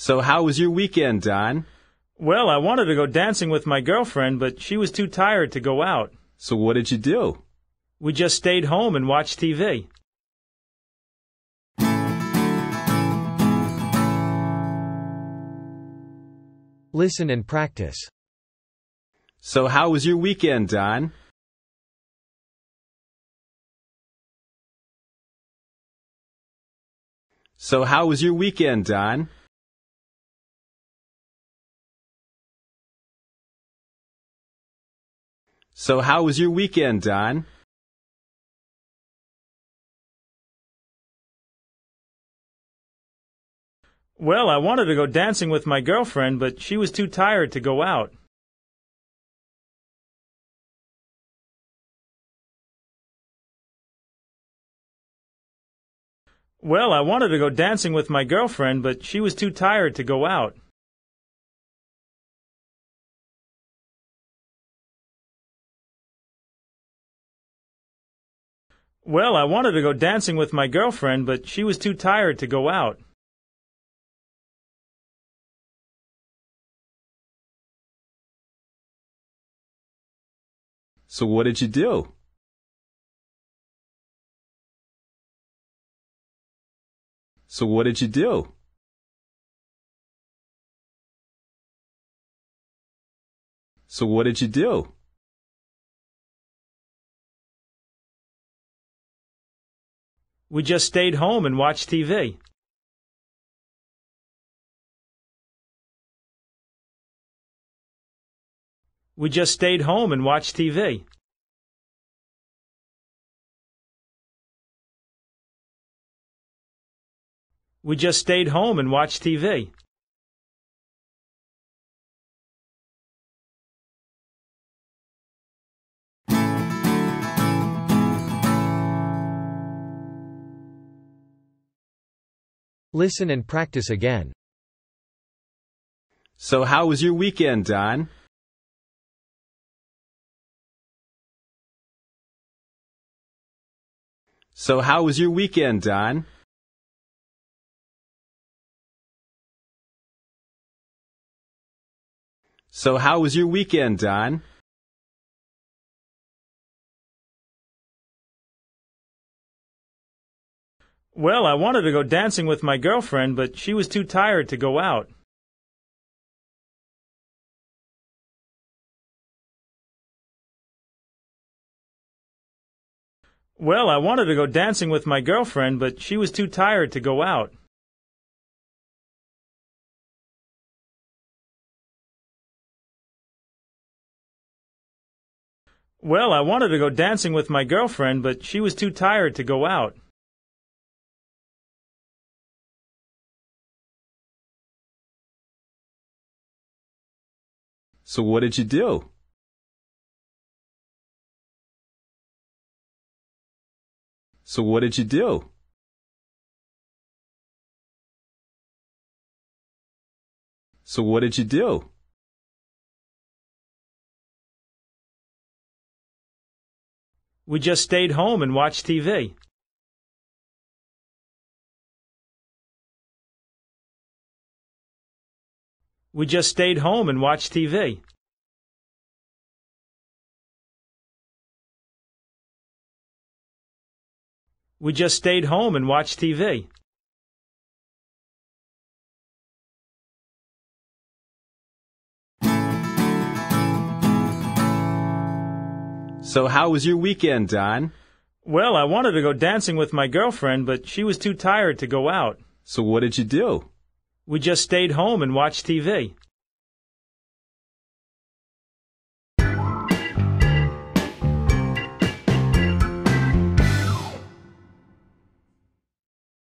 So how was your weekend, Don? Well, I wanted to go dancing with my girlfriend, but she was too tired to go out. So what did you do? We just stayed home and watched TV. Listen and practice. So how was your weekend, Don? So how was your weekend, Don? So how was your weekend, Don? Well, I wanted to go dancing with my girlfriend, but she was too tired to go out. Well, I wanted to go dancing with my girlfriend, but she was too tired to go out. Well, I wanted to go dancing with my girlfriend, but she was too tired to go out. So what did you do? So what did you do? So what did you do? We just stayed home and watched TV. We just stayed home and watched TV. We just stayed home and watched TV. Listen and practice again. So how was your weekend, Don? So how was your weekend, Don? So how was your weekend, Don? Well, I wanted to go dancing with my girlfriend, but she was too tired to go out. Well, I wanted to go dancing with my girlfriend, but she was too tired to go out. Well, I wanted to go dancing with my girlfriend, but she was too tired to go out. So what did you do? So what did you do? So what did you do? We just stayed home and watched TV. We just stayed home and watched TV. We just stayed home and watched TV. So how was your weekend, Don? Well, I wanted to go dancing with my girlfriend, but she was too tired to go out. So what did you do? We just stayed home and watched TV.